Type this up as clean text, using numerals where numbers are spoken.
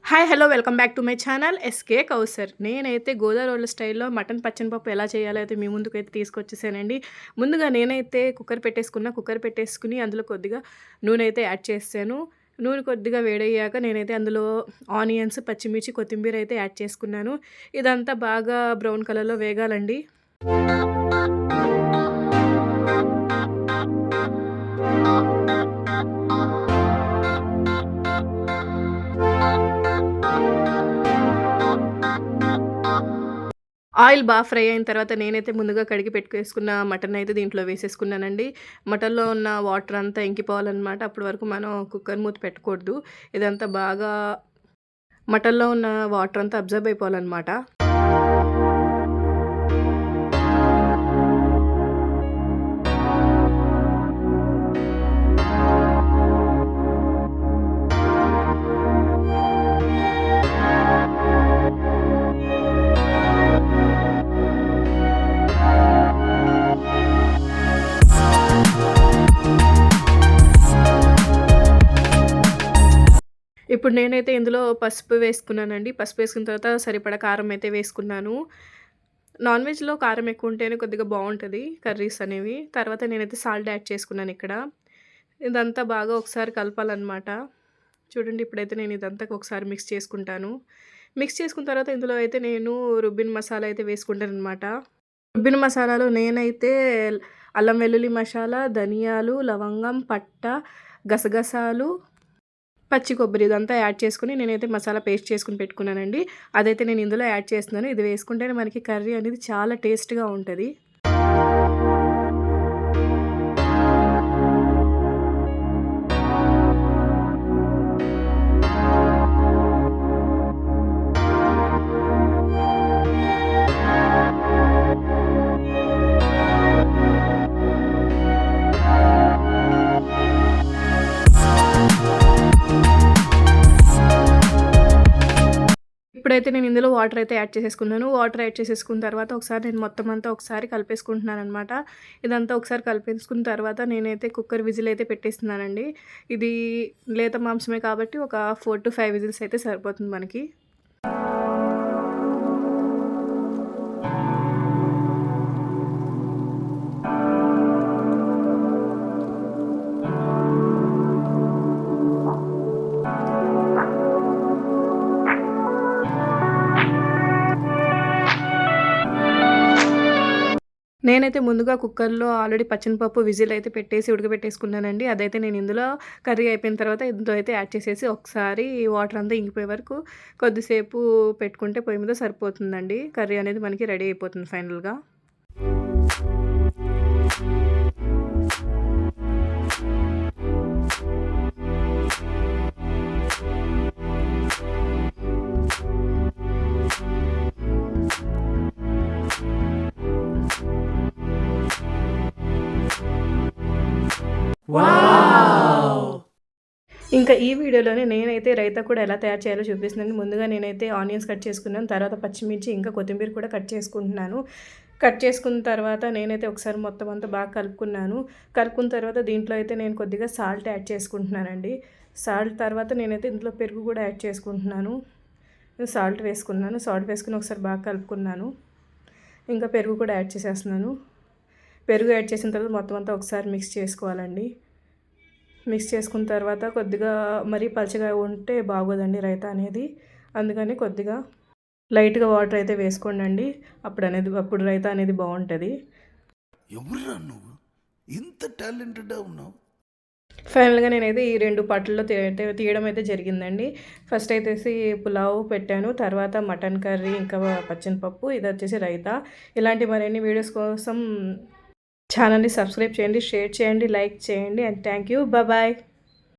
Hi hello welcome back to my channel SK Kausar. నేనైతే గోదావరి స్టైల్లో mutton పచ్చని పప్పు ఎలా చేయాలో అయితే మీ ముందుకైతే తీసుకొచ్చేసానండి. ముందుగా నేనైతే కుక్కర్ పెట్టేసుకుని అందులో కొద్దిగా నూనె అయితే యాడ్ చేశాను. నూనె కొద్దిగా వేడయ్యాక నేనైతే అందులో ఆనియన్స్, పచ్చిమిర్చి, కొత్తిమీర అయితే యాడ్ చేసుకున్నాను. ఇదంతా బాగా బ్రౌన్ కలర్లో వేగాలండి. ఆయిల్ ఫ్రై అయిన తర్వాత నేనైతే ముందుగా కడిగి పెట్టుకేసుకున్న మటన్ అయితే దీంట్లో వేసేసుకున్నానండి. మటన్‌లో ఉన్న వాటర్ అంతా ఇంకిపోవాలనమాట. అప్పటి వరకు మనం కుక్కర్ మూత పెట్టకూడదు. ఇదంతా బాగా మటన్‌లో ఉన్న వాటర్ అంతా అబ్జర్బ్ అయిపోవాలనమాట. ఇప్పుడు నేనైతే ఇందులో పసుపు వేసుకున్నానండి. పసుపు వేసుకున్న తర్వాత సరిపడా కారం అయితే వేసుకున్నాను. నాన్ వెజ్‌లో కారం ఎక్కువ ఉంటేనే కొద్దిగా బావుంటది కర్రీస్ అనేవి. తర్వాత నేనైతే సాల్ట్ యాడ్ చేసుకున్నాను ఇక్కడ. ఇదంతా బాగా ఒకసారి కలపాలనమాట. చూడండి ఇప్పుడైతే నేను ఇదంతా ఒకసారి మిక్స్ చేసుకుంటాను. మిక్స్ చేసుకున్న తర్వాత ఇందులో అయితే నేను రుబ్బిన మసాలా అయితే వేసుకుంటాననమాట. రుబ్బిన మసాలాలో నేనైతే అల్లం వెల్లుల్లి మసాలా, ధనియాలు, లవంగం, పట్ట, గసగసాలు, పచ్చి కొబ్బరి ఇదంతా యాడ్ చేసుకొని నేనైతే మసాలా పేస్ట్ చేసుకొని పెట్టుకున్నానండి. అదైతే నేను ఇందులో యాడ్ చేస్తున్నాను. ఇది వేసుకుంటేనే మనకి కర్రీ అనేది చాలా టేస్ట్‌గా ఉంటది. ఇప్పుడైతే నేను ఇందులో వాటర్ అయితే యాడ్ చేసేసుకున్నాను. వాటర్ యాడ్ చేసేసుకున్న తర్వాత ఒకసారి నేను మొత్తం అంతా ఒకసారి కలిపేసుకుంటున్నాననమాట. ఇదంతా ఒకసారి కలిపేసుకున్న తర్వాత నేనైతే కుక్కర్ విజిల్ అయితే పెట్టేస్తున్నానండి. ఇది లేత మాంసమే కాబట్టి ఒక 4-5 విజిల్స్ అయితే సరిపోతుంది మనకి. నేనైతే ముందుగా కుక్కర్‌లో ఆల్రెడీ పచ్చనిపప్పు విజిల్ అయితే పెట్టేసి ఉడకబెట్టేసుకున్నానండి. అదైతే నేను ఇందులో కర్రీ అయిపోయిన తర్వాత ఇందులో అయితే యాడ్ చేసేసి ఒకసారి వాటర్ అంతా ఇంకిపోయే వరకు కొద్దిసేపు పెట్టుకుంటే పొయ్యి మీద సరిపోతుందండి. కర్రీ అనేది మనకి రెడీ అయిపోతుంది ఫైనల్‌గా. ఇంకా ఈ వీడియోలోనే నేనైతే రైతా కూడా ఎలా తయారు చేయాలో చూపిస్తున్నాను. ముందుగా నేనైతే ఆనియన్స్ కట్ చేసుకున్నాను. తర్వాత పచ్చిమిర్చి ఇంకా కొత్తిమీర కూడా కట్ చేసుకుంటున్నాను. కట్ చేసుకున్న తర్వాత నేనైతే ఒకసారి మొత్తం అంతా బాగా కలుపుకున్నాను. కలుపుకున్న తర్వాత దీంట్లో అయితే నేను కొద్దిగా సాల్ట్ యాడ్ చేసుకుంటున్నానండి. సాల్ట్ తర్వాత నేనైతే ఇందులో పెరుగు కూడా యాడ్ చేసుకుంటున్నాను. సాల్ట్ వేసుకుని ఒకసారి బాగా కలుపుకున్నాను. ఇంకా పెరుగు కూడా యాడ్ చేసేస్తున్నాను. పెరుగు యాడ్ చేసిన తర్వాత మొత్తం అంతా ఒకసారి మిక్స్ చేసుకోవాలండి. మిక్స్ చేసుకున్న తర్వాత కొద్దిగా మరీ పలచగా ఉంటే బాగోదండి రైతా అనేది. అందుకని కొద్దిగా లైట్‌గా వాటర్ అయితే వేసుకోండి. అప్పుడు రైతా అనేది బాగుంటుంది. ఎవరురా నువ్వు ఇంత టాలెంటెడ్గా ఉన్నావు? ఫైనల్‌గా నేనైతే ఈ 2 పార్టుల్లో తీయడం అయితే జరిగిందండి. ఫస్ట్ అయితే పులావ్ పెట్టాను. తర్వాత మటన్ కర్రీ, ఇంకా పచ్చనిపప్పు, ఇది వచ్చేసి రైతా. ఇలాంటి మరిన్ని వీడియోస్ కోసం ఛానల్ని సబ్స్క్రైబ్ చేయండి, షేర్ చేయండి, లైక్ చేయండి. And thank you. బాయ్.